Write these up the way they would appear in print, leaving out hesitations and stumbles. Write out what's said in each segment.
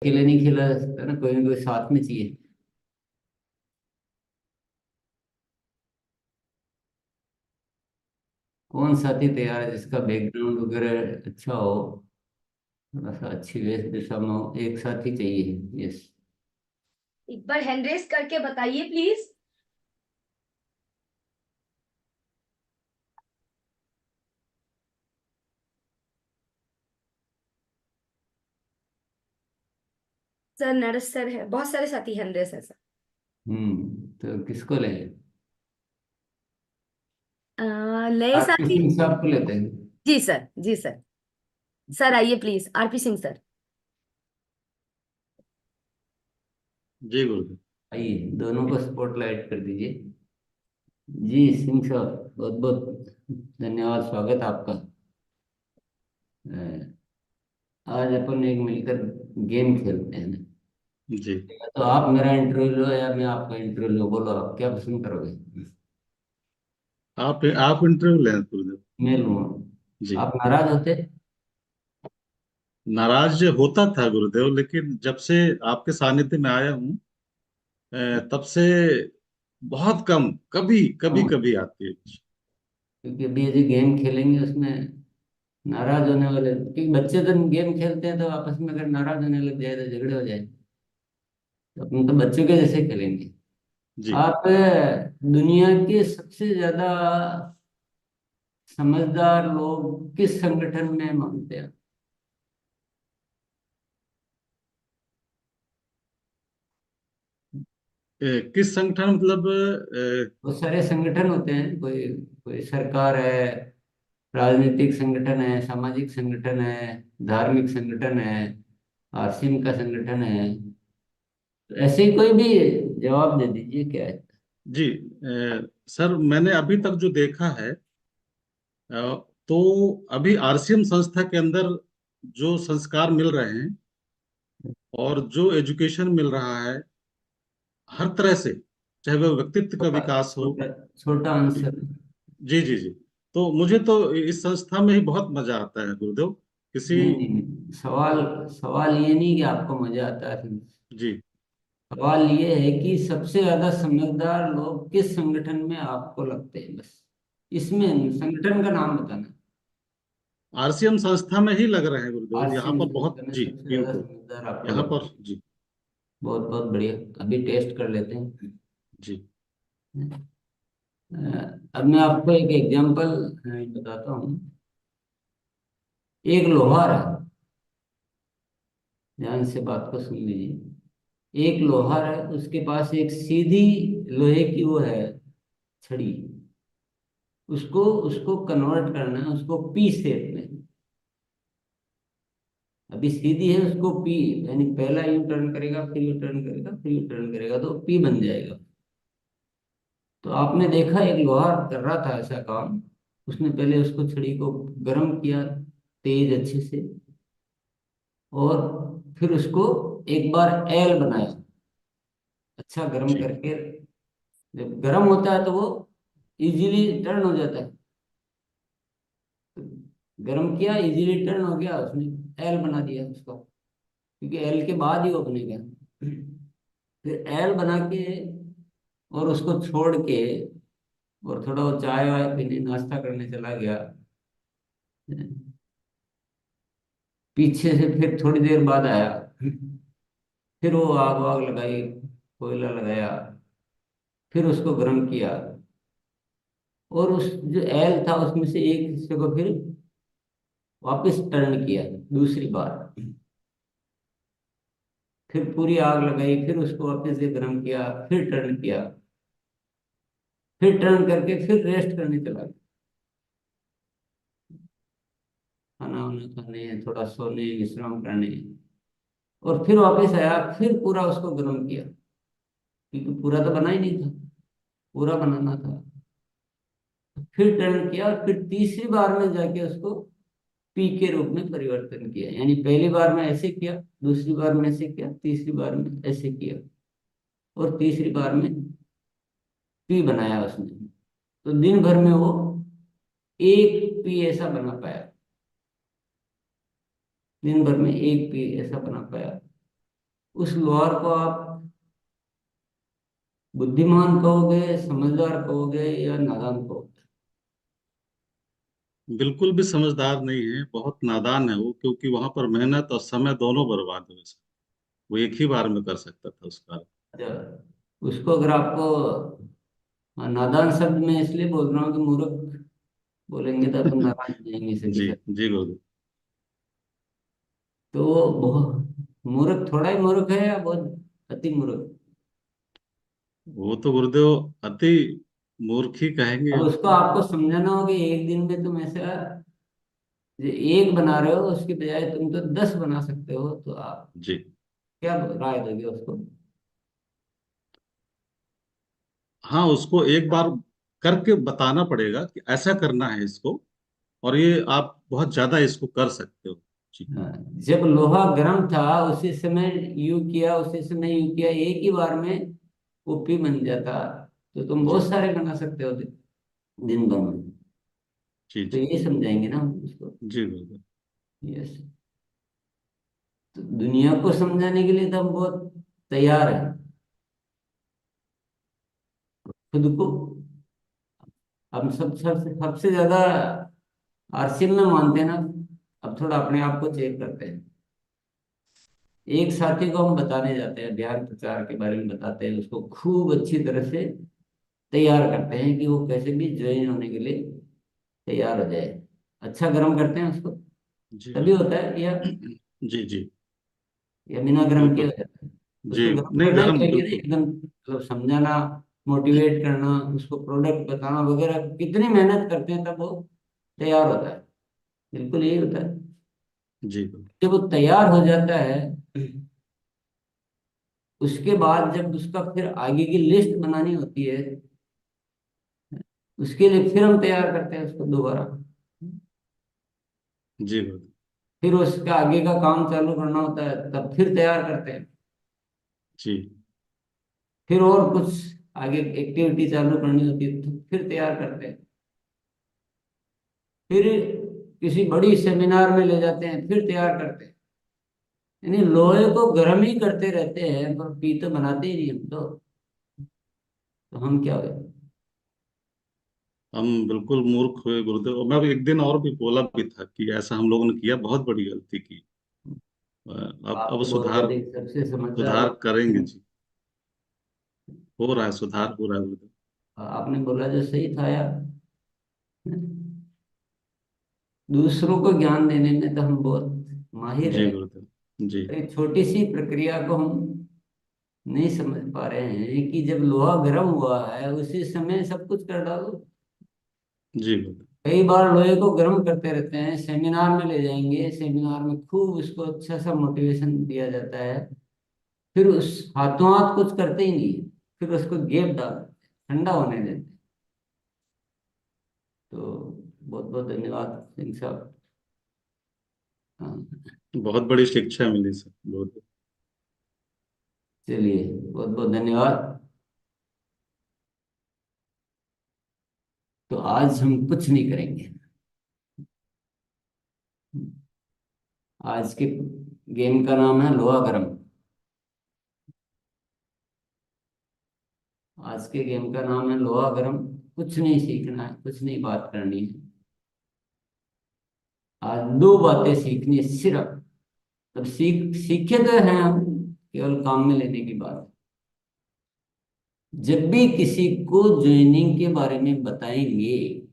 अकेले नहीं खेला जा सकता ना कोई साथ में चाहिए। कौन साथी तैयार है जिसका बैकग्राउंड वगैरह अच्छा हो, थोड़ा सा अच्छी वेशभूषा में हो, एक साथी चाहिए। यस। एक बार हैंड रेस करके बताइए प्लीज। सर नरस सर है, बहुत सारे साथी हैंड रेस है सर। तो किसको ले? नए आरपी साथी। सिंह साहब को लेते हैं। जी सर, जी सर। सर आइए प्लीज, आरपी सिंह सर। जी गुरुदेव। आइए, दोनों को स्पॉटलाइट कर दीजिए। जी सिंह साहब, बहुत बहुत धन्यवाद, स्वागत आपका। अ, आज अपन एक मिलकर गेम खेलते हैं ना। जी। तो आप मेरा इंटरव्यू लो या मैं आपका इंटरव्यू लो, बोलो आप क्या पसंद करोगे? आप इंटरव्यू लें गुरुदेव। मैं लूँगा। जी। आप नाराज होते? नाराज होता था गुरुदेव, लेकिन जब से आपके सानिध्य में आया हूँ तब से बहुत कम, कभी कभी हाँ, कभी आती है। क्योंकि अभी ये जो गेम खेलेंगे उसमें नाराज होने वाले, क्योंकि बच्चे तो गेम खेलते हैं तो आपस में अगर नाराज होने लग जाए तो झगड़े हो जाए, तो अपन तो बच्चों के जैसे खेलेंगे। जी। आप दुनिया के सबसे ज्यादा समझदार लोग किस संगठन में मानते हैं? किस संगठन मतलब बहुत सारे संगठन होते हैं, कोई कोई सरकार है, राजनीतिक संगठन है, सामाजिक संगठन है, धार्मिक संगठन है, आसिम का संगठन है। तो ऐसे ही कोई भी जवाब दे दीजिए, क्या है? जी। सर मैंने अभी तक जो देखा है तो अभी आरसीएम संस्था के अंदर जो संस्कार मिल रहे हैं और जो एजुकेशन मिल रहा है हर तरह से, चाहे वह व्यक्तित्व का छोटा विकास हो। छोटा छोटा आंसर। जी जी जी। तो मुझे तो इस संस्था में ही बहुत मजा आता है गुरुदेव। किसी। नहीं नहीं नहीं, सवाल सवाल ये नहीं कि आपको मजा आता है। जी। सवाल ये है कि सबसे ज्यादा समझदार लोग किस संगठन में आपको लगते हैं, बस इसमें संगठन का नाम बताना। आरसीएम संस्था में ही लग रहे हैं गुरुदेव, यहाँ आरसीएम पर बहुत। संगठन में जी सबसे ज्यादा बिल्कुल। समझदार आपको यहाँ लगता पर है। जी। बहुत बहुत बढ़िया। अभी टेस्ट कर लेते हैं। जी अब मैं आपको एक एग्जांपल बताता हूँ। एक लोहार है, ध्यान से बात को सुन लीजिए। एक लोहार है, उसके पास एक सीधी लोहे की वो है, छड़ी। उसको उसको कन्वर्ट करना है, उसको पी शेप में। अभी सीधी है, उसको पी, यानी पहला यू टर्न करेगा, फिर यू टर्न करेगा, फिर यू टर्न करेगा, तो पी बन जाएगा। तो आपने देखा एक लोहार कर रहा था ऐसा काम। उसने पहले उसको छड़ी को गर्म किया, तेज अच्छे से, और फिर उसको एक बार एल बनाया, अच्छा गर्म जी करके। जब गर्म होता है तो वो इजीली टर्न हो जाता है। तो गर्म किया, इजीली टर्न हो गया, उसने एल बना दिया उसको, क्योंकि एल के बाद ही वो बनेगा। फिर एल बना के और उसको छोड़ के, और थोड़ा वो चाय वाय पीने, नाश्ता करने चला गया। पीछे से फिर थोड़ी देर बाद आया, फिर वो आग वाग लगाई, कोयला लगाया, फिर उसको गर्म किया, और उस जो एल था उसमें से एक हिस्से को फिर वापस टर्न किया दूसरी बार। फिर पूरी आग लगाई, फिर उसको वापस से गर्म किया, फिर टर्न किया, फिर टर्न करके फिर रेस्ट करने चला गया, खाना वाना खाने, थोड़ा सोने, विश्राम करने। और फिर वापस आया, फिर पूरा उसको गर्म किया, क्योंकि पूरा तो बना ही नहीं था, पूरा बनाना था। फिर टर्न किया, और फिर तीसरी बार में जाके उसको पी के रूप में परिवर्तन किया। यानी पहली बार में ऐसे किया, दूसरी बार में ऐसे किया, तीसरी बार में ऐसे किया, और तीसरी बार में पी बनाया उसने। तो दिन भर में वो एक पी ऐसा बना पाया, दिन भर में एक पी ऐसा बना पाया। उस लोहार को आप बुद्धिमान कहोगे, समझदार कहोगे, या नादान कहोगे? बिल्कुल भी समझदार नहीं है, बहुत नादान है वो, क्योंकि वहां पर मेहनत और समय दोनों बर्बाद हुए। वो एक ही बार में कर सकता था उस कार्य। अच्छा, उसको अगर आपको, हाँ, नादान शब्द मैं इसलिए बोल रहा हूँ कि मूर्ख बोलेंगे तो अपन नाराज हो जाएंगे सभी जी से। जी गुरुदेव। तो वो बहुत मूर्ख, थोड़ा ही मूर्ख है या बहुत अति मूर्ख? वो तो गुरुदेव अति मूर्ख ही कहेंगे। अब उसको आपको समझाना होगा कि एक दिन में तुम ऐसा जो एक बना रहे हो उसके बजाय तुम तो 10 बना सकते हो, तो आप जी। क्या राय दोगे उसको? हाँ, उसको एक बार करके बताना पड़ेगा कि ऐसा करना है इसको, और ये आप बहुत ज्यादा इसको कर सकते हो। जी हाँ, जब लोहा गर्म था उसी समय यू किया, उसी समय यू किया, एक ही बार में वो पी बन जाता, तो तुम जी बहुत सारे बना सकते हो दिन भर में। जी तो जी ये समझाएंगे ना हम उसको। जी गुरुदेव। यस। तो दुनिया को समझाने के लिए तो हम बहुत तैयार हैं। खुद को हम सबसे सबसे ज्यादा आरसीएम में मानते हैं ना। अब थोड़ा अपने आप को चेक करते हैं। एक साथी को हम बताने जाते हैं, ध्यान प्रचार के बारे में बताते हैं, उसको खूब अच्छी तरह से तैयार करते हैं कि वो कैसे भी ज्वाइन होने के लिए तैयार हो जाए। अच्छा गर्म करते हैं उसको, जी तभी होता है, जी जी या बिना गर्म किए हो बिल्कुल। जाता है? जी उसको गर्म नहीं, करना ही गरम चाहिए ना बिल्कुल। एकदम, मतलब समझाना, मोटिवेट करना, उसको प्रोडक्ट बताना वगैरह, कितनी मेहनत करते हैं तब वो तैयार होता है। बिल्कुल यही होता है। जी बिल्कुल। जब वो तैयार हो जाता है, उसके बाद जब उसका फिर आगे की लिस्ट बनानी होती है, उसके लिए फिर हम तैयार करते हैं उसको दोबारा। जी बिल्कुल। फिर उसका आगे का काम चालू करना होता है, तब फिर तैयार करते हैं। जी फिर और कुछ आगे एक्टिविटी चालू करनी होती है तो फिर तैयार करते हैं। फिर किसी बड़ी सेमिनार में ले जाते हैं, फिर तैयार करते हैं। यानी लोहे को गर्म ही करते रहते हैं, पर पी तो बनाते ही नहीं हम तो हम क्या हुए? हम बिल्कुल मूर्ख हुए गुरुदेव। और मैं एक दिन और भी बोला भी था कि ऐसा हम लोगों ने किया, बहुत बड़ी गलती की। आप अब तो बहुत सुधार, अधिक सबसे समझदार सुधार करेंगे हो। जी। हो रहा है, सुधार हो रहा है गुरुदेव। आपने बोला जो सही था यार। दूसरों को ज्ञान देने में तो हम बहुत माहिर जी है। गुरुदेव। जी एक छोटी सी प्रक्रिया को हम नहीं समझ पा रहे हैं कि जब लोहा गर्म हुआ है उसी समय सब कुछ कर डालो। जी गुरुदेव। कई बार लोहे को गर्म करते रहते हैं, सेमिनार में ले जाएंगे, सेमिनार में खूब उसको अच्छा सा मोटिवेशन दिया जाता है, फिर उस हाथों हाथ कुछ करते ही नहीं है, फिर उसको गैप डाल देते हैं, ठंडा होने देते हैं। तो बहुत बहुत धन्यवाद सिंह साहब। हाँ, बहुत बड़ी शिक्षा मिली सर गुरुदेव। चलिए, बहुत बहुत धन्यवाद। तो आज हम कुछ नहीं करेंगे। आज के गेम का नाम है लोहा गर्म। आज के गेम का नाम है लोहा गर्म। कुछ नहीं सीखना है, कुछ नहीं बात करनी है। आज दो बातें सीखनी है सिर्फ। तब सीखे तो हैं हम, केवल काम में लेने की बात है। जब भी किसी को ज्वाइनिंग के बारे में बताएंगे,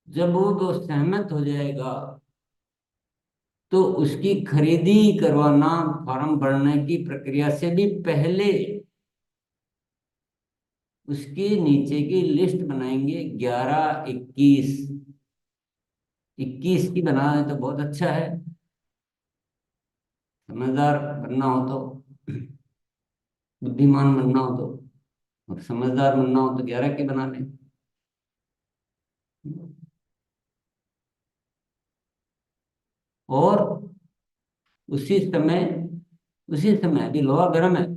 जब वो दोस्त सहमत हो जाएगा, तो उसकी खरीदी करवाना, फॉर्म भरने की प्रक्रिया से भी पहले उसके नीचे की लिस्ट बनाएंगे। 11, 21, 21 की बनाए तो बहुत अच्छा है। समझदार बनना हो तो, बुद्धिमान बनना हो तो, और समझदार बनना हो तो 11 की बना लें। और उसी समय, उसी समय अभी लोहा गर्म है,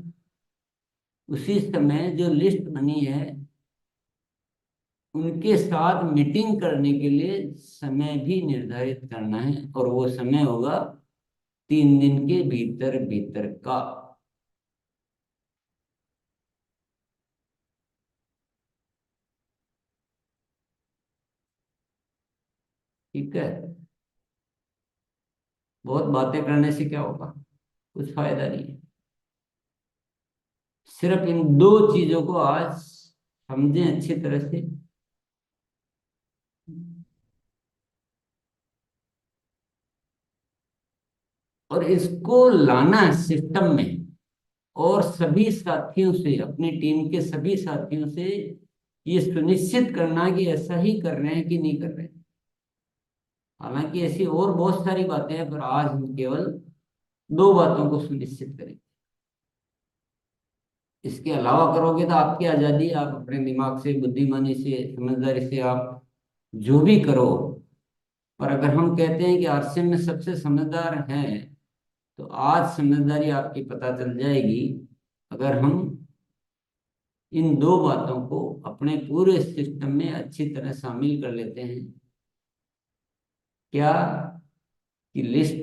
उसी समय जो लिस्ट बनी है उनके साथ मीटिंग करने के लिए समय भी निर्धारित करना है, और वो समय होगा 3 दिन के भीतर भीतर का। ठीक है। बहुत बातें करने से क्या होगा, कुछ फायदा नहीं है। सिर्फ इन 2 चीजों को आज समझें अच्छी तरह से। और इसको लाना सिस्टम में, और सभी साथियों से, अपनी टीम के सभी साथियों से ये सुनिश्चित करना कि ऐसा ही कर रहे हैं कि नहीं कर रहे हैं। हालांकि ऐसी और बहुत सारी बातें हैं, पर आज हम केवल 2 बातों को सुनिश्चित करेंगे। इसके अलावा करोगे तो आपकी आजादी, आप अपने दिमाग से, बुद्धिमानी से, समझदारी से आप जो भी करो। पर अगर हम कहते हैं कि आरसीएम में सबसे समझदार हैं, तो आज समझदारी आपकी पता चल जाएगी अगर हम इन 2 बातों को अपने पूरे सिस्टम में अच्छी तरह शामिल कर लेते हैं। क्या कि लिस्ट,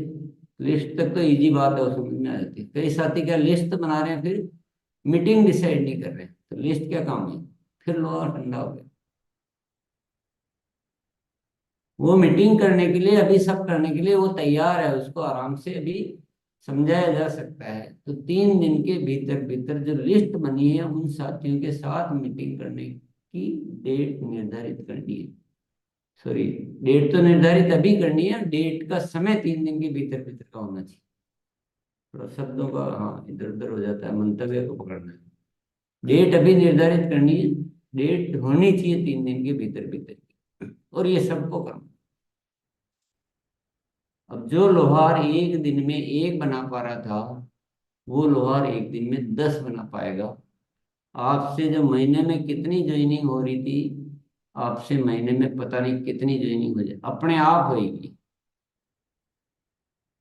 लिस्ट तक तो इजी बात है, वो समझ में आ जाती है। कई साथी क्या लिस्ट तो बना रहे हैं, फिर मीटिंग डिसाइड नहीं कर रहे हैं, तो लिस्ट क्या काम है, फिर लोहा ठंडा हो गया। वो मीटिंग करने के लिए, अभी सब करने के लिए वो तैयार है, उसको आराम से अभी समझाया जा सकता है। तो 3 दिन के भीतर भीतर जो लिस्ट बनी है, उन साथियों के साथ मीटिंग करने की डेट निर्धारित करनी है। सॉरी, डेट तो निर्धारित अभी करनी है, डेट का समय 3 दिन के भीतर भीतर का होना चाहिए। थोड़ा शब्दों का हाँ इधर उधर हो जाता है, मंतव्य को पकड़ना है। डेट अभी निर्धारित करनी है, डेट होनी चाहिए 3 दिन के भीतर भीतर की, और ये सबको करना। अब जो लोहार एक दिन में 1 बना पा रहा था, वो लोहार एक दिन में 10 बना पाएगा। आपसे जो महीने में कितनी ज्वाइनिंग हो रही थी, आपसे महीने में पता नहीं कितनी ज्वाइनिंग हो जाए, अपने आप होगी।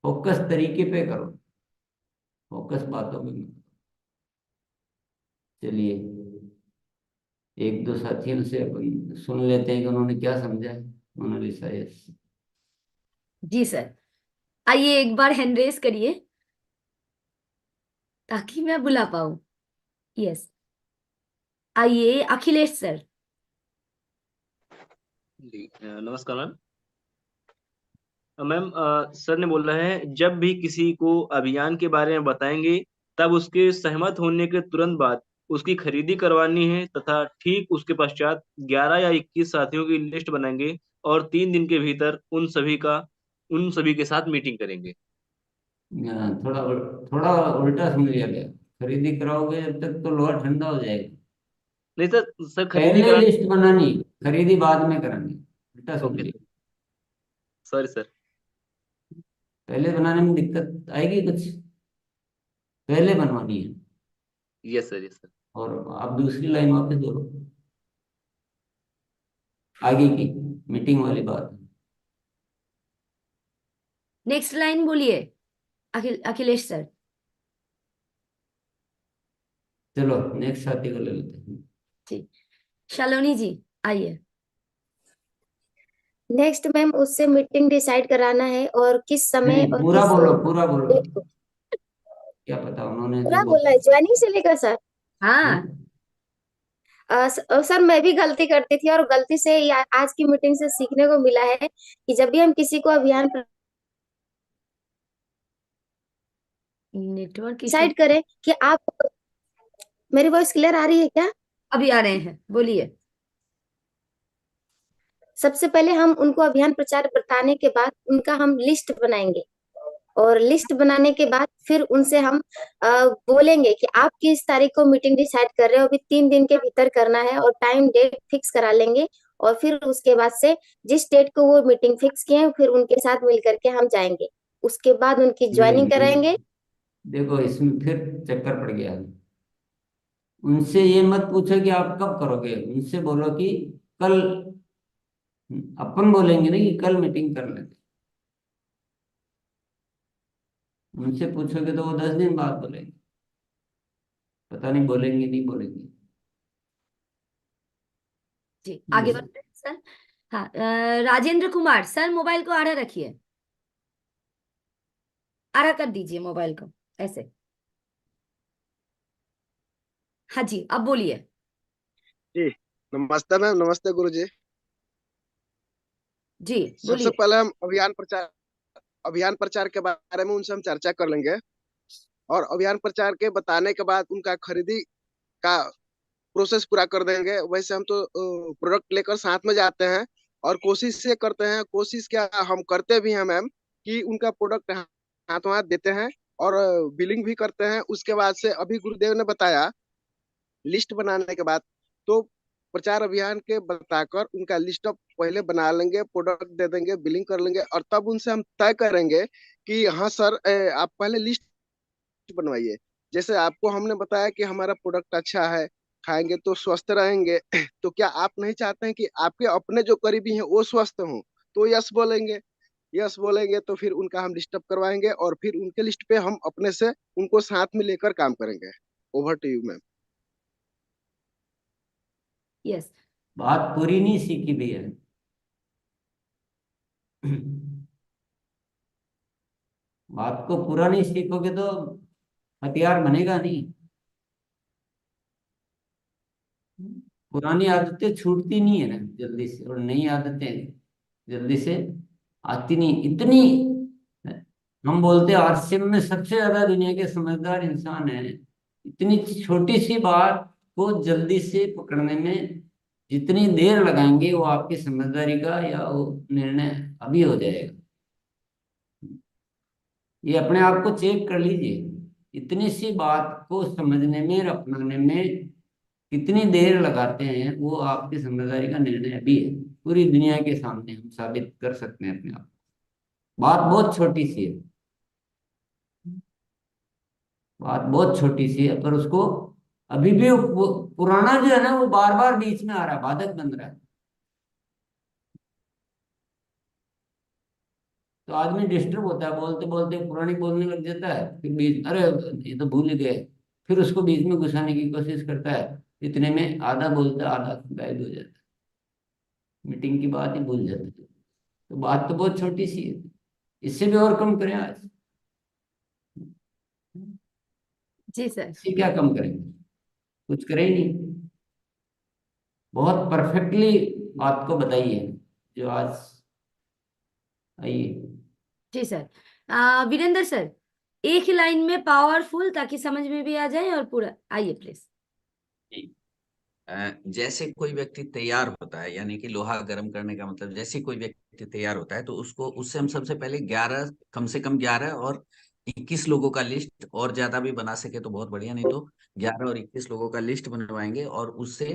फोकस तरीके पे करो, फोकस बातों पे मत। चलिए, 1-2 साथियों से अपन सुन लेते हैं कि उन्होंने क्या समझा है। Mona Lisa, yes. जी सर, आइए एक बार हैंड रेस करिए ताकि मैं बुला पाऊं। यस, आइए अखिलेश सर। जी नमस्कार मैम। मैम सर ने बोला है जब भी किसी को अभियान के बारे में बताएंगे तब उसके सहमत होने के तुरंत बाद उसकी खरीदी करवानी है तथा ठीक उसके पश्चात 11 या 21 साथियों की लिस्ट बनाएंगे और 3 दिन के भीतर उन सभी के साथ मीटिंग करेंगे। थोड़ा थोड़ा उल्टा समझ लिया गया। खरीदी कराओगे जब तक तो लोहा ठंडा हो जाएगा। नहीं सर, सर खरीदी पहले करा। लिस्ट बनानी, खरीदी बाद में करानी। उल्टा ओके समझिए। Sir, sorry sir. पहले बनाने में दिक्कत आएगी कुछ, पहले बनवानी है। Yes sir, yes sir. और आप दूसरी लाइन वापस बोलो, आगे की मीटिंग वाली बात। नेक्स्ट लाइन बोलिए अखिलेश सर। चलो नेक्स्ट साथी को ले लेते हैं। जी, शालोनी जी आइए। नेक्स्ट मैम उससे मीटिंग डिसाइड कराना है और किस नहीं समय नहीं, और पूरा किस बोलो, पूरा बोलो। डेट को। क्या पता उन्होंने जो पूरा बोलना बोला। है ज्वाइनिंग से लेकर सर। हाँ, सर मैं भी गलती करती थी और गलती से आज की मीटिंग से सीखने को मिला है कि जब भी हम किसी को अभियान नेटवर्क इशू। डिसाइड करें कि आप, मेरी वॉइस क्लियर आ रही है क्या? अभी आ रहे हैं, बोलिए। सबसे पहले हम उनको अभियान प्रचार बताने के बाद उनका हम लिस्ट बनाएंगे और लिस्ट बनाने के बाद फिर उनसे हम बोलेंगे कि आप किस तारीख को मीटिंग डिसाइड कर रहे हो, अभी 3 दिन के भीतर करना है और टाइम डेट फिक्स करा लेंगे। और फिर उसके बाद से जिस डेट को वो मीटिंग फिक्स किए हैं फिर उनके साथ मिल करके हम जाएंगे, उसके बाद उनकी नहीं ज्वाइनिंग कराएंगे। देखो इसमें फिर चक्कर पड़ गया। उनसे ये मत पूछो कि आप कब करोगे, उनसे बोलो कि कल। अपन बोलेंगे ना कि कल मीटिंग कर लेते। उनसे पूछोगे तो वो 10 दिन बाद बोलेंगे। पता नहीं बोलेंगे नहीं बोलेंगे। जी, ये आगे सब। बढ़ते हैं सर। हाँ, राजेंद्र कुमार सर, मोबाइल को आड़ा रखिए। आरा कर दीजिए मोबाइल को, ऐसे। हाँ जी, अब बोलिए। जी नमस्ते मैम, नमस्ते गुरु जी। जी सबसे बोलिए। पहले हम अभियान प्रचार के बारे में उनसे हम चर्चा कर लेंगे, और अभियान प्रचार के बताने के बाद उनका खरीदी का प्रोसेस पूरा कर देंगे। वैसे हम तो प्रोडक्ट लेकर साथ में जाते हैं, और कोशिश से करते हैं, कोशिश क्या हम करते भी हैं मैम, कि उनका प्रोडक्ट हाथों हाथ देते हैं और बिलिंग भी करते हैं। उसके बाद से अभी गुरुदेव ने बताया लिस्ट बनाने के बाद, तो प्रचार अभियान के बताकर उनका लिस्ट अप पहले बना लेंगे, प्रोडक्ट दे देंगे, बिलिंग कर लेंगे, और तब उनसे हम तय करेंगे कि हाँ सर, आप पहले लिस्ट बनवाइए। जैसे आपको हमने बताया कि हमारा प्रोडक्ट अच्छा है, खाएंगे तो स्वस्थ रहेंगे तो क्या आप नहीं चाहते हैं कि आपके अपने जो करीबी हैं वो स्वस्थ हों? तो यस बोलेंगे। यस बोलेंगे तो फिर उनका हम लिस्ट अप करवाएंगे, और फिर उनके लिस्ट पे हम अपने से उनको साथ में लेकर काम करेंगे। Over to you ma'am. Yes. बात पूरी नहीं सीखी भैया। बात को पूरा नहीं सीखोगे तो हथियार बनेगा नहीं। पुरानी आदतें छूटती नहीं है ना जल्दी से, और नई आदतें जल्दी से आती नहीं इतनी। हम बोलते हैं आरसीएम में सबसे ज्यादा दुनिया के समझदार इंसान है। इतनी छोटी सी बात को जल्दी से पकड़ने में जितनी देर लगाएंगे वो आपकी समझदारी का या वो निर्णय अभी हो जाएगा। ये अपने आप को चेक कर लीजिए, इतनी सी बात को समझने में और अपनाने में कितनी देर लगाते हैं, वो आपकी समझदारी का निर्णय भी है। पूरी दुनिया के सामने हम साबित कर सकते हैं अपने आप को। बात बहुत छोटी सी है, बात बहुत छोटी सी है, पर उसको अभी भी वो पुराना जो है ना वो बार बार बीच में आ रहा है, बाधक बन रहा है। तो आदमी डिस्टर्ब होता है, बोलते बोलते पुरानी बोलने लग जाता है, फिर बीच अरे ये तो भूल ही गए, फिर उसको बीच में घुसाने की कोशिश करता है। इतने में आधा बोलता आधा गायब हो जाता है, मीटिंग की बात ही भूल जाता है। तो बात तो बहुत छोटी सी है, इससे भी और कम करें आज। जी सर। इससे क्या कम करेंगे, कुछ करें ही नहीं। बहुत परफेक्टली बात को बताइए जो आज आइए। जी सर। वीरेंद्र सर, एक ही लाइन में पावरफुल, ताकि समझ में भी आ जाए, और पूरा आइए प्लीज। जी। जैसे कोई व्यक्ति तैयार होता है, यानी कि लोहा गर्म करने का मतलब, जैसे कोई व्यक्ति तैयार होता है तो उसको उससे हम सबसे पहले 11, कम से कम 11 और 21 लोगों का लिस्ट, और ज्यादा भी बना सके तो बहुत बढ़िया, नहीं तो 11 और 21 लोगों का लिस्ट बनवाएंगे, और उससे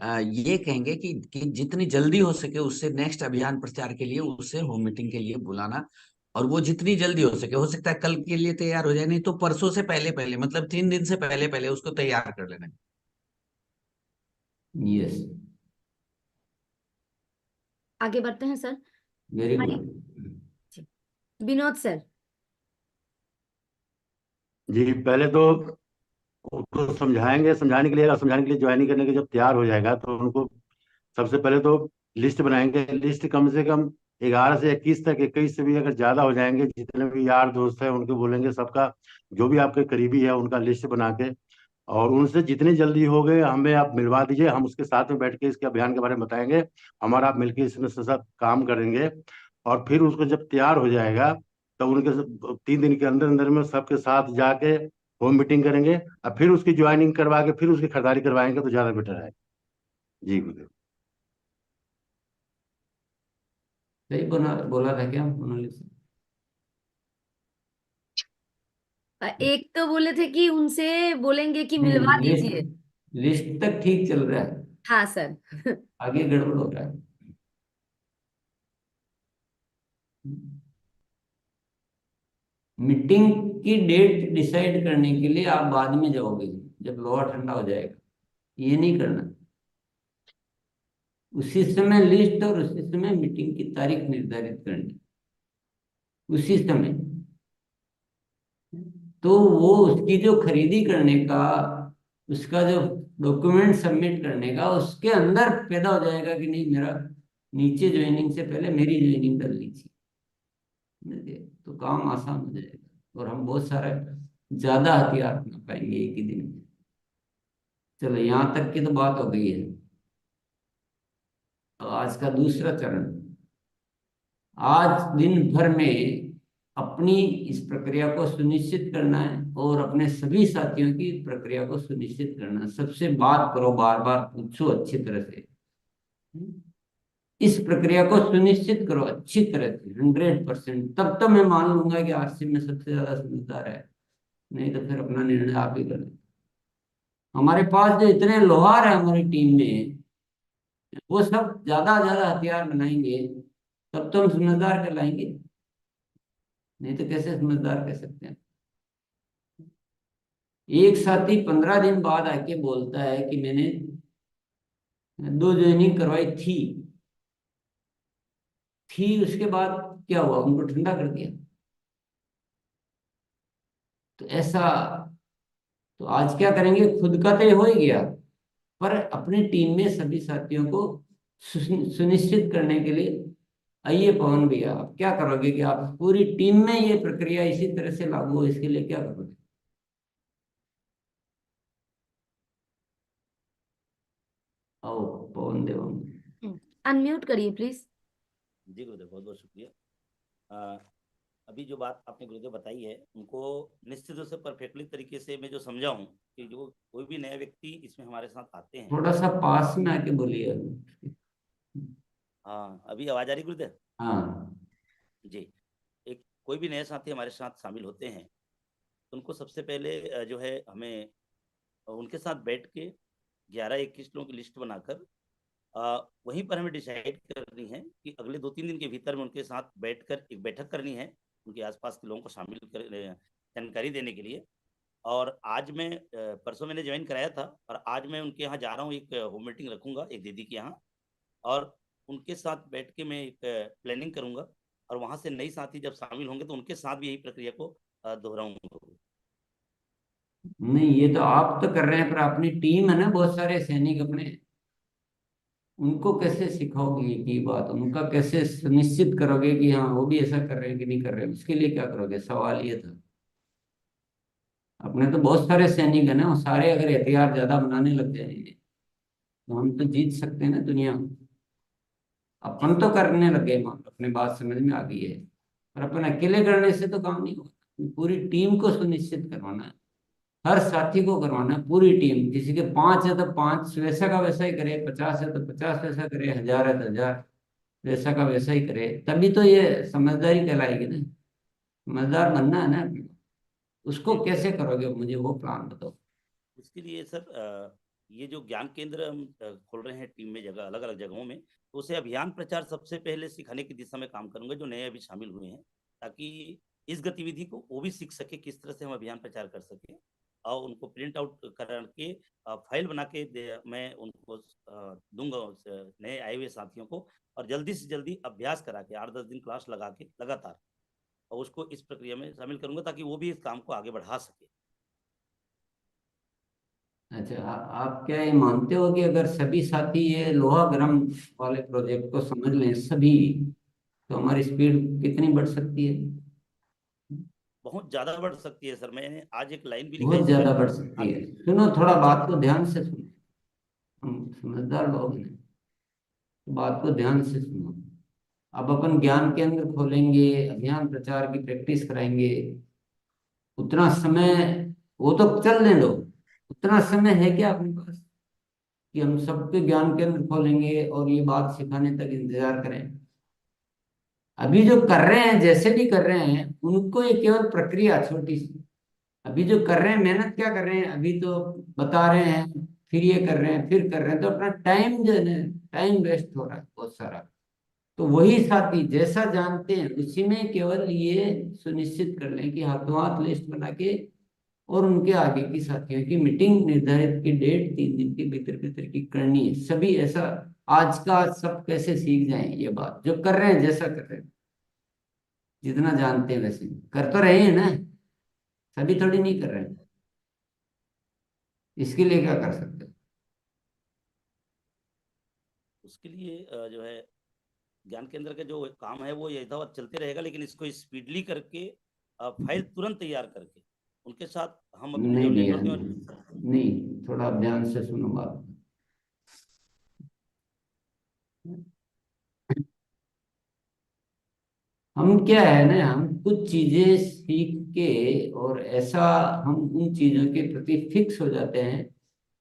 ये कहेंगे कि जितनी जल्दी हो सके उससे नेक्स्ट अभियान प्रचार के लिए उससे होम मीटिंग के लिए बुलाना। और वो जितनी जल्दी हो सकता है कल के लिए तैयार हो जाए, नहीं तो परसों से पहले पहले, मतलब 3 दिन से पहले पहले उसको तैयार कर लेना। यस, आगे बढ़ते हैं सर। वेरी आइए। गुड। जी। विनोद सर। जी पहले तो उनको समझाएंगे, समझाने के लिए, और समझाने के लिए ज्वाइनिंग करने के जब तैयार हो जाएगा तो उनको सबसे पहले तो लिस्ट बनाएंगे। लिस्ट कम से कम 11 से 21 तक, 21 से भी अगर ज्यादा हो जाएंगे, जितने भी यार दोस्त हैं उनको बोलेंगे, सबका जो भी आपके करीबी है उनका लिस्ट बना के, और उनसे जितनी जल्दी हो गए हमें आप मिलवा दीजिए। हम उसके साथ में बैठ के इसके अभियान के बारे में बताएंगे, हमारा आप मिलकर इसमें साथ काम करेंगे। और फिर उसको जब तैयार हो जाएगा तो उनके 3 दिन के अंदर अंदर में सबके साथ जाके होम मीटिंग करेंगे, और फिर उसकी ज्वाइनिंग करवा के फिर उसकी खरीदारी करवाएंगे तो ज्यादा बेटर है। जी गुरुदेव। सही बोला बोला था क्या मोनालिसा? एक तो बोले थे कि उनसे बोलेंगे कि नहीं मिलवा नहीं, दीजिए। लिस्ट लिस्ट तक ठीक चल रहा है, हाँ सर। आगे गड़बड़ हो रहा है। मीटिंग की डेट डिसाइड करने के लिए आप बाद में जाओगे जब लोहा ठंडा हो जाएगा, ये नहीं करना। उसी समय लिस्ट और उसी समय मीटिंग की तारीख निर्धारित करनी, उसी समय। तो वो उसकी जो खरीदी करने का, उसका जो डॉक्यूमेंट सबमिट करने का, उसके अंदर पैदा हो जाएगा कि नहीं मेरा नीचे ज्वाइनिंग से पहले मेरी ज्वाइनिंग कर लीजिए, तो काम आसान हो जाएगा। और हम बहुत सारे ज्यादा हथियार बना पाएंगे एक ही दिन में। चलो यहाँ तक की तो बात हो गई है। तो आज का दूसरा चरण, आज दिन भर में अपनी इस प्रक्रिया को सुनिश्चित करना है और अपने सभी साथियों की प्रक्रिया को सुनिश्चित करना है। सबसे बात करो, बार बार पूछो अच्छी तरह से। इस प्रक्रिया को सुनिश्चित करो अच्छी तरह से 100%। तब तो मैं मान लूंगा कि आरसी में सबसे ज्यादा समझदार है, नहीं तो फिर अपना निर्णय आप ही कर लो। हमारे पास जो इतने लोहार है हमारी टीम में, वो सब ज्यादा ज्यादा हथियार बनाएंगे, तब तो हम समझदार कहलाएंगे, नहीं तो कैसे समझदार कह सकते हैं। एक साथी 15 दिन बाद आके बोलता है कि मैंने 2 ज्वाइनिंग करवाई थी, उसके बाद क्या हुआ, उनको ठंडा कर दिया। तो ऐसा, तो आज क्या करेंगे, खुद का तो ये हो ही गया, पर अपनी टीम में सभी साथियों को सुनिश्चित करने के लिए, आइए पवन भैया आप क्या करोगे कि आप पूरी टीम में ये प्रक्रिया इसी तरह से लागू हो, इसके लिए क्या करोगे? आओ पवन देव। अनम्यूट करिए प्लीज। जी गुरुदेव, बहुत बहुत शुक्रिया। अभी जो बात आपने गुरुदेव बताई है, उनको निश्चित रूप से परफेक्टली तरीके से मैं जो समझा हूँ कि जो कोई भी नया व्यक्ति इसमें हमारे साथ आते हैं। थोड़ा सा पास में आके बोलिए। हाँ, अभी आवाज आ रही गुरुदेव? हाँ जी। एक कोई भी नए साथी हमारे साथ शामिल होते हैं, उनको सबसे पहले जो है हमें उनके साथ बैठ के 11-21 लोगों की लिस्ट बनाकर वहीं पर हमें डिसाइड करनी है कि अगले 2-3 दिन के भीतर में उनके साथ बैठकर एक बैठक करनी है, उनके आसपास के लोगों को शामिल कर जानकारी देने के लिए। और आज मैं परसों मैंने ज्वाइन कराया था, और आज मैं उनके यहाँ जा रहा हूँ, एक होम मीटिंग रखूंगा एक दीदी के यहाँ, और उनके साथ बैठ के मैं एक प्लानिंग करूंगा, और वहाँ से नई साथी जब शामिल होंगे तो उनके साथ भी यही प्रक्रिया को दोहराऊंगा। नहीं, ये तो आप तो कर रहे हैं, पर अपनी टीम है ना, बहुत सारे सैनिक अपने, उनको कैसे सिखाओगे की बात, उनका कैसे सुनिश्चित करोगे कि हाँ वो भी ऐसा कर रहे हैं कि नहीं कर रहे हैं, उसके लिए क्या करोगे, सवाल ये था। अपने तो बहुत सारे सैनिक है ना, वो सारे अगर हथियार ज्यादा बनाने लग जाएंगे तो हम तो जीत सकते हैं ना दुनिया में। अपन तो करने लगे, अपने बात समझ में आ गई है, पर अपन अकेले करने से तो काम नहीं होगा। पूरी टीम को सुनिश्चित करवाना है, हर साथी को करवाना है, पूरी टीम। किसी के 5 है तो 5 वैसा का वैसा ही करे, 50 है तो 50 वैसा करे, 1000 है तो 1000 वैसा का वैसा ही करे, तभी तो ये समझदारी कहलाएगी ना। समझदार बनना है ना अपने को। उसको कैसे करोगे, मुझे वो प्लान बताओ। उसके लिए सर ये जो ज्ञान केंद्र हम खोल रहे हैं टीम में, जगह अलग अलग जगहों में, तो उसे अभियान प्रचार सबसे पहले सिखाने की दिशा में काम करूंगा, जो नए अभी शामिल हुए हैं, ताकि इस गतिविधि को वो भी सीख सके किस तरह से हम अभियान प्रचार कर सके, और उनको प्रिंट आउट करके फाइल बना के मैं उनको दूंगा उस नए आए हुए साथियों को, और जल्दी से जल्दी अभ्यास करा के 8-10 दिन क्लास लगा के लगातार, और उसको इस प्रक्रिया में शामिल करूंगा ताकि वो भी इस काम को आगे बढ़ा सके। अच्छा, आप क्या ये मानते हो कि अगर सभी साथी ये लोहा गर्म वाले प्रोजेक्ट को समझ लें सभी, तो हमारी स्पीड कितनी बढ़ सकती है? बहुत ज्यादा बढ़ सकती है सर। मैंने आज एक लाइन भी लिखा बहुत इस पे। ज्यादा बढ़ सकती है। सुनो, थोड़ा बात को ध्यान से सुनो, हम समझदार लोग हैं, तो बात को ध्यान से सुनो। अब अपन ज्ञान केंद्र खोलेंगे, अभियान प्रचार की प्रैक्टिस कराएंगे, उतना समय वो तो चलने दो, उतना समय है क्या अपने पास कि हम सबके ज्ञान केंद्र खोलेंगे और ये बात सिखाने तक इंतजार करें? अभी जो कर रहे हैं, जैसे भी कर रहे हैं, उनको ये केवल प्रक्रिया छोटी सी, अभी जो कर रहे हैं मेहनत क्या कर रहे हैं, अभी तो बता रहे हैं, फिर ये कर रहे हैं, फिर कर रहे हैं, तो अपना टाइम जो है ना, टाइम वेस्ट हो रहा है बहुत सारा। तो वही साथी जैसा जानते हैं उसी में केवल ये सुनिश्चित कर लें कि हाथों हाथ लिस्ट बना के, और उनके आगे की साथियों की मीटिंग निर्धारित की डेट 3 दिन के भीतर भीतर की करनी है। सभी ऐसा आज का आज सब कैसे सीख जाएं, ये बात जो कर रहे हैं, जैसा कर रहे हैं, जितना जानते हैं वैसे कर तो रहे हैं ना, सभी थोड़ी नहीं कर रहे हैं। इसके लिए क्या कर सकते हैं? उसके लिए जो है ज्ञान केंद्र का जो काम है वो यथावत चलते रहेगा, लेकिन इसको स्पीडली करके फाइल तुरंत तैयार करके उनके साथ हम अपने नहीं जो भैया, नेटवर्क नहीं, थोड़ा ध्यान से सुनो बात। हम क्या है ना, हम कुछ चीजें सीख के और ऐसा हम उन चीजों के प्रति फिक्स हो जाते हैं,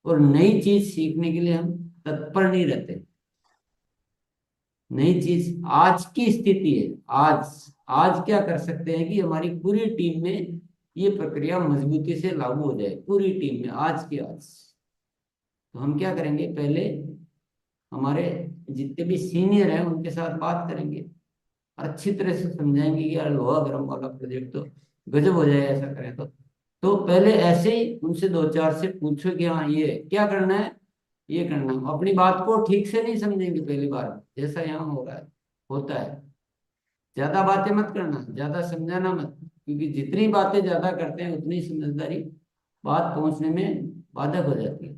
और नई चीज सीखने के लिए हम तत्पर नहीं रहते। नई चीज आज की स्थिति है, आज आज क्या कर सकते हैं कि हमारी पूरी टीम में ये प्रक्रिया मजबूती से लागू हो जाए, पूरी टीम में आज की आज। तो हम क्या करेंगे, पहले हमारे जितने भी सीनियर हैं उनके साथ बात करेंगे और अच्छी तरह से समझाएंगे कि यार लोहा गर्म वाला प्रोजेक्ट तो गजब हो जाए ऐसा करें तो पहले ऐसे ही उनसे दो चार से पूछो कि हाँ ये क्या करना है, ये करना है। अपनी बात को ठीक से नहीं समझेंगे पहली बार, जैसा यहाँ हो रहा है, होता है। ज्यादा बातें मत करना, ज्यादा समझाना मत, क्योंकि जितनी बातें ज्यादा करते हैं उतनी समझदारी बात पहुंचने में बाधक हो जाती है।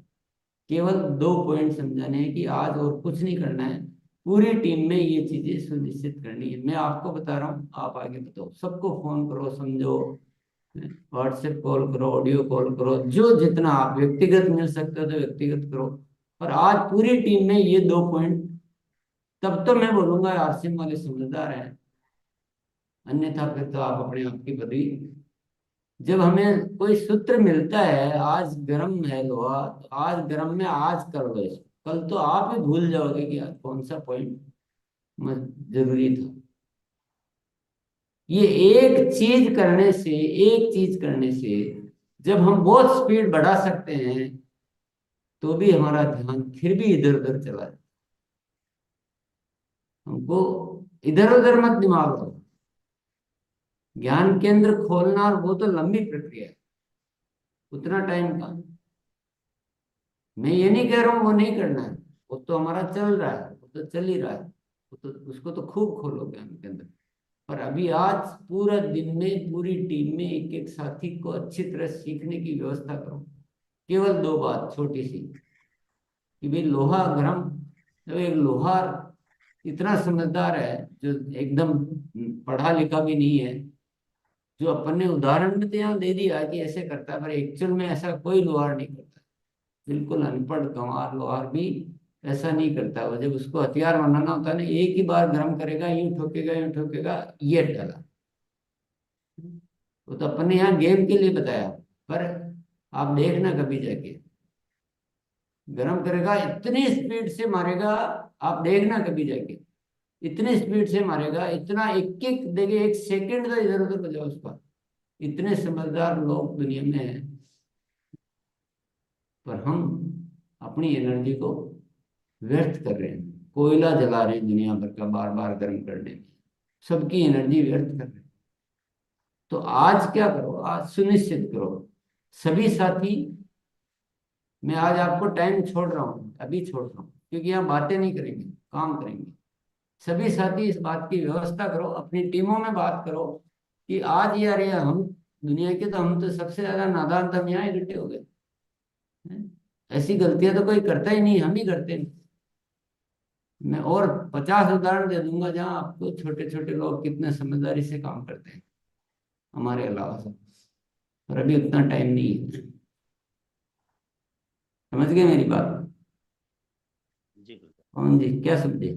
केवल 2 पॉइंट समझाने हैं कि आज और कुछ नहीं करना है, पूरी टीम में ये चीजें सुनिश्चित करनी है। मैं आपको बता रहा हूँ, आप आगे बताओ। सबको फोन करो, समझो, व्हाट्सएप कॉल करो, ऑडियो कॉल करो, जो जितना आप व्यक्तिगत मिल सकते हो तो व्यक्तिगत करो। और आज पूरी टीम में ये 2 पॉइंट, तब तो मैं बोलूंगा आरसीएम वाले समझदार हैं, अन्यथा फिर तो आप अपने आप की बदली। जब हमें कोई सूत्र मिलता है, आज गर्म है लोहा तो आज गर्म में आज कर लो इसको, कल तो आप ही भूल जाओगे कि यार कौन सा पॉइंट जरूरी था। ये एक चीज करने से जब हम बहुत स्पीड बढ़ा सकते हैं तो भी हमारा ध्यान फिर भी इधर उधर चला जाता है। हमको इधर उधर मत दिमाग लगाओ। ज्ञान केंद्र खोलना और वो तो लंबी प्रक्रिया है, उतना टाइम का। मैं ये नहीं कह रहा हूँ वो नहीं करना है, वो तो हमारा चल रहा है, वो तो चल ही रहा है, वो तो उसको तो खूब खोलो ज्ञान केंद्र। पर अभी आज पूरा दिन में पूरी टीम में एक एक साथी को अच्छी तरह सीखने की व्यवस्था करो। केवल 2 बात छोटी सी, कि भाई लोहा गर्म, जब एक लोहार इतना समझदार है जो एकदम पढ़ा लिखा भी नहीं है, जो अपन ने उदाहरण में तो यहाँ दे दिया कि ऐसे करता है, पर एक्चुअल में ऐसा कोई लोहार नहीं करता। बिल्कुल अनपढ़ गंवार लोहार भी ऐसा नहीं करता। वो जब उसको हथियार बनाना होता है ना, एक ही बार गर्म करेगा, यूं ठोकेगा, ये डाला। वो तो अपन ने यहाँ गेम के लिए बताया, पर आप देखना कभी जाके, गर्म करेगा इतनी स्पीड से मारेगा, आप देखना कभी जाके, इतनी स्पीड से मारेगा, इतना एक एक देखिए, 1 सेकंड का इधर उधर हो जाए उसका। इतने समझदार लोग दुनिया में हैं, पर हम अपनी एनर्जी को व्यर्थ कर रहे हैं, कोयला जला रहे हैं दुनिया भर का बार बार गर्म करने में, सबकी एनर्जी व्यर्थ कर रहे हैं। तो आज क्या करो, आज सुनिश्चित करो सभी साथी, मैं आज आपको टाइम छोड़ रहा हूँ, अभी छोड़ रहा हूँ, क्योंकि यहाँ बातें नहीं करेंगे, काम करेंगे। सभी साथी इस बात की व्यवस्था करो, अपनी टीमों में बात करो कि आज यार ये हम दुनिया के, तो हम तो सबसे ज्यादा नादान तो हम यहाँ इकट्ठे हो गए हैं। ऐसी गलतियां तो कोई करता ही नहीं, हम ही करते हैं। मैं और 50 उदाहरण दे दूंगा जहाँ आपको छोटे छोटे लोग कितने समझदारी से काम करते हैं हमारे अलावा सब, पर अभी उतना टाइम नहीं है। समझ गए मेरी बात? जी बिल्कुल कौन जी क्या समझे?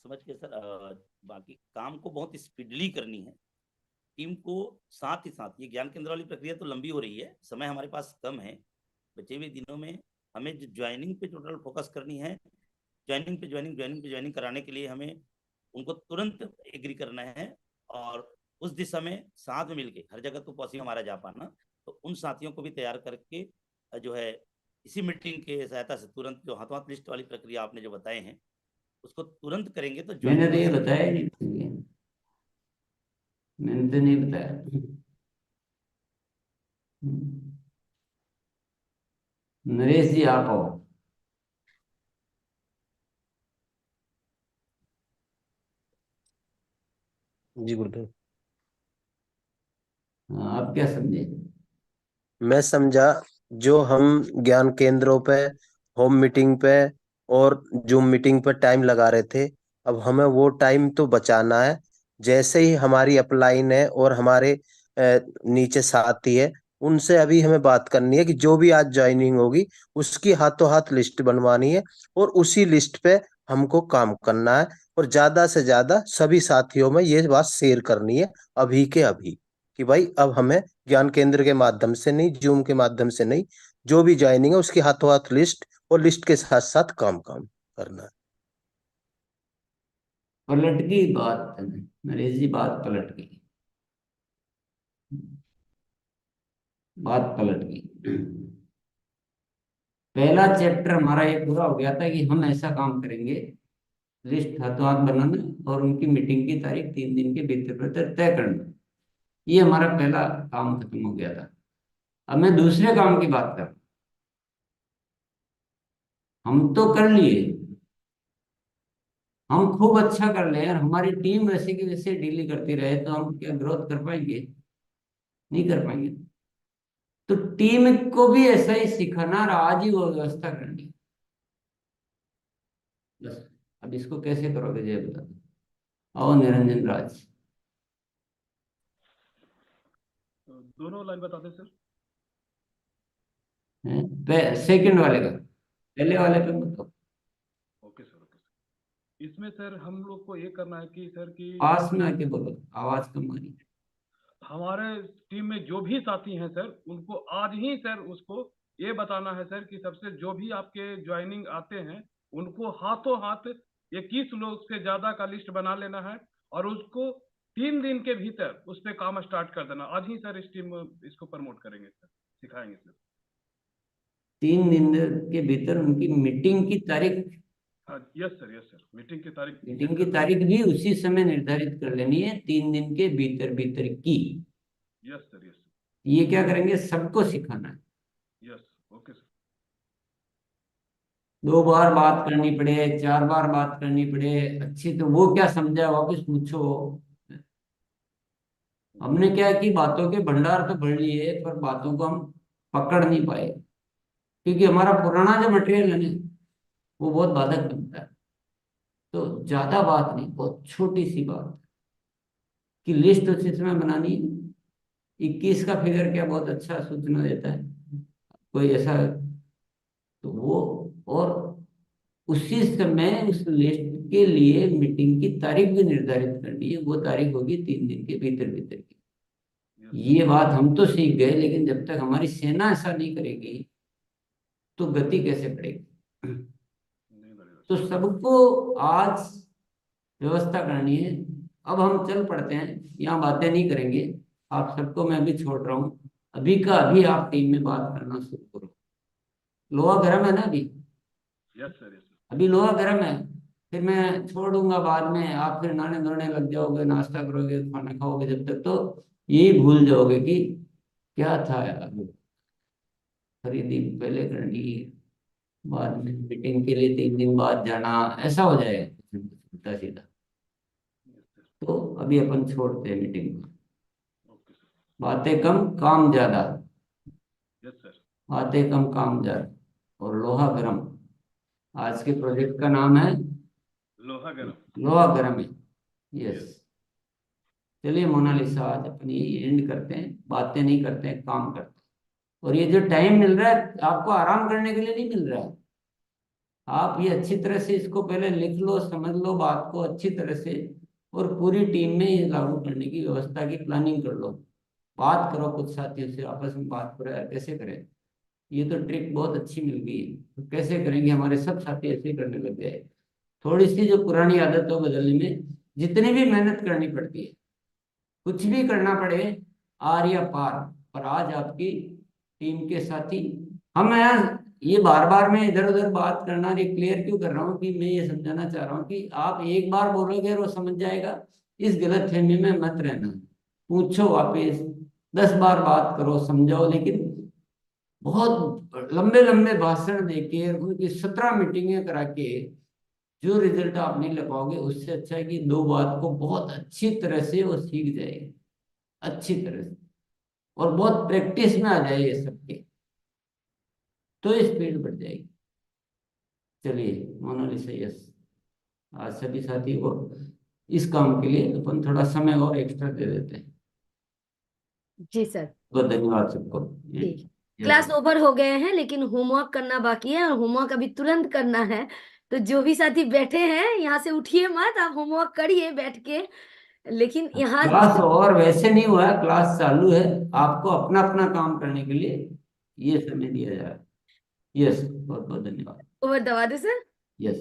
समझ के सर। बाकी काम को बहुत स्पीडली करनी है टीम को, साथ ही साथ ये ज्ञान केंद्र वाली प्रक्रिया तो लंबी हो रही है, समय हमारे पास कम है। बचे हुए दिनों में हमें जो ज्वाइनिंग पे टोटल फोकस करनी है, ज्वाइनिंग कराने के लिए हमें उनको तुरंत एग्री करना है, और उस दिशा में साथ में मिलके, हर जगह तो पॉसिबल हमारा जा पाना, तो उन साथियों को भी तैयार करके जो है इसी मीटिंग के सहायता से तुरंत जो हाथों हाथ लिस्ट वाली प्रक्रिया आपने जो बताए हैं उसको तुरंत करेंगे तो मैंने तो ये ज्वाइनिंग बताया ही नहीं, मैंने तो नहीं बताया। नरेश जी आप आओ। जी गुरुदेव। हाँ, आप क्या समझे? मैं समझा, जो हम ज्ञान केंद्रों पे, होम मीटिंग पे और जूम मीटिंग पे टाइम लगा रहे थे, अब हमें वो टाइम तो बचाना है, जैसे ही हमारी अपलाइन है और हमारे नीचे साथी है, उनसे अभी हमें बात करनी है कि जो भी आज ज्वाइनिंग होगी उसकी हाथों हाथ लिस्ट बनवानी है और उसी लिस्ट पे हमको काम करना है। और ज्यादा से ज्यादा सभी साथियों में ये बात शेयर करनी है अभी के अभी, कि भाई अब हमें ज्ञान केंद्र के माध्यम से नहीं, जूम के माध्यम से नहीं, जो भी ज्वाइनिंग है उसकी हाथों हाथ लिस्ट और लिस्ट के साथ साथ काम काम करना है। पलट गई बात, नरेश जी, बात पलट गई, बात पलट गई। पहला चैप्टर हमारा ये पूरा हो गया था कि हम ऐसा काम करेंगे, लिस्ट हाथों हाथ बनाना और उनकी मीटिंग की तारीख 3 दिन के भीतर भीतर तय करना। ये हमारा पहला काम खत्म हो गया था। अब मैं दूसरे काम की बात कर रहा हूं। हम तो कर लिए, हम खूब अच्छा कर ले, और हमारी टीम वैसे की वैसे डील करती रहे तो हम क्या ग्रोथ कर पाएंगे? नहीं कर पाएंगे। तो टीम को भी ऐसा ही सिखाना और आज ही वो व्यवस्था करनी है। बस अब इसको कैसे करोगे जय बता दो। आओ निरंजन राज। दोनों लाइन बता दें सर। सेकंड वाले का, पहले वाले पे मत करो। Okay sir, okay sir. इसमें सर हम लोग को ये करना है कि सर कि पास में आके बोलो, आवाज कम आ रही है। हमारे टीम में जो भी साथी हैं सर, उनको आज ही सर उसको ये बताना है सर कि सबसे जो भी आपके ज्वाइनिंग आते हैं उनको हाथों हाथ 21 लोग से ज्यादा का लिस्ट बना लेना है और उसको 3 दिन के भीतर उस पर काम स्टार्ट कर देना। आज ही सर इस टीम इसको प्रमोट करेंगे सर, सिखाएंगे सर। 3 दिन के भीतर उनकी मीटिंग की तारीख, हाँ yes sir, yes sir, meeting की तारीख मीटिंग की तारीख भी उसी समय निर्धारित कर लेनी है, 3 दिन के भीतर भीतर की। यस सर, यस ये क्या करेंगे, सबको सिखाना है। Sir, yes okay sir. 2 बार बात करनी पड़े, 4 बार बात करनी पड़े अच्छी, तो वो क्या समझा वापस पूछो। हमने क्या है कि बातों के भंडार तो भर लिए पर बातों को हम पकड़ नहीं पाए, क्योंकि हमारा पुराना जो मटेरियल है ना वो बहुत बाधक बनता है। तो ज्यादा बात नहीं, बहुत छोटी सी बात कि लिस्ट उसी समय बनानी है। 21 का फिगर क्या बहुत अच्छा सूचना देता है कोई ऐसा, तो वो, और उसी समय उस लिस्ट के लिए मीटिंग की तारीख भी निर्धारित करनी है। वो तारीख होगी 3 दिन के भीतर भीतर की। ये बात हम तो सीख गए, लेकिन जब तक हमारी सेना ऐसा नहीं करेगी तो गति कैसे पड़ेगी? तो सबको आज व्यवस्था करनी है। अब हम चल पड़ते हैं, यहाँ बातें नहीं करेंगे। आप सबको मैं भी छोड़ रहा हूँ, अभी का अभी आप टीम में बात करना शुरू करो। लोहा गर्म है ना अभी? Yes sir, yes sir. अभी लोहा गर्म है, फिर मैं छोड़ दूंगा, बाद में आप फिर नहाने धोने लग जाओगे, नाश्ता करोगे, खाना खाओगे, जब तक तो यही भूल जाओगे कि क्या था यार, खरीदी पहले करनी, बाद में मीटिंग के लिए 3 दिन बाद जाना, ऐसा हो जाएगा उल्टा सीधा। तो अभी अपन छोड़ते हैं मीटिंग को, ओके सर। बातें कम काम ज्यादा, यस सर। बातें कम काम ज्यादा और लोहा गर्म। आज के प्रोजेक्ट का नाम है लोहा गरम। लोहा गर्म है। यस, चलिए मोनालिसा, आज अपनी एंड करते हैं, बातें नहीं करते हैं, काम करते हैं। और ये जो टाइम मिल रहा है आपको आराम करने के लिए नहीं मिल रहा है। आप ये अच्छी तरह से इसको पहले लिख लो, समझ लो बात को अच्छी तरह से, और पूरी टीम में ये लागू करने की व्यवस्था की प्लानिंग कर लो। बात करो कुछ साथियों से, आपस में बात करो यार कैसे करें। ये तो ट्रिक बहुत अच्छी मिल गई है, तो कैसे करेंगे, हमारे सब साथी ऐसे ही करने लग गए। थोड़ी सी जो पुरानी आदत हो बदलने में जितनी भी मेहनत करनी पड़ती है, कुछ भी करना पड़े, आर या पार। पर आज आपकी टीम के साथी, हम यहाँ ये बार बार मैं इधर उधर बात करना ये क्लियर क्यों कर रहा हूँ कि मैं ये समझाना चाह रहा हूँ कि आप एक बार बोलोगे और वो समझ जाएगा, इस गलतफहमी में मत रहना। पूछो वापस, 10 बार बात करो, समझाओ, लेकिन बहुत लंबे लंबे भाषण देके उनकी 17 मीटिंगें करा के जो रिजल्ट आप नहीं ले पाओगे, उससे अच्छा है कि 2 बात को बहुत अच्छी तरह से वो सीख जाए, अच्छी तरह से, और बहुत प्रैक्टिस में आ जाए ये सबके, तो स्पीड बढ़ जाएगी। चलिए मोनालिसा, यस, आज सभी साथी को इस काम के लिए अपन थोड़ा समय और एक्स्ट्रा दे देते हैं। जी सर। तो धन्यवाद सबको। ठीक, क्लास ओवर हो गए हैं, लेकिन होमवर्क करना बाकी है और होमवर्क अभी तुरंत करना है। तो जो भी साथी बैठे हैं यहाँ से उठिए मत, आप होमवर्क करिए बैठ के। लेकिन यहाँ क्लास और वैसे नहीं हुआ है, क्लास चालू है, आपको अपना अपना काम करने के लिए ये समय दिया जा रहा है। यस, बहुत बहुत धन्यवाद। ओवर दबा दे सर। यस।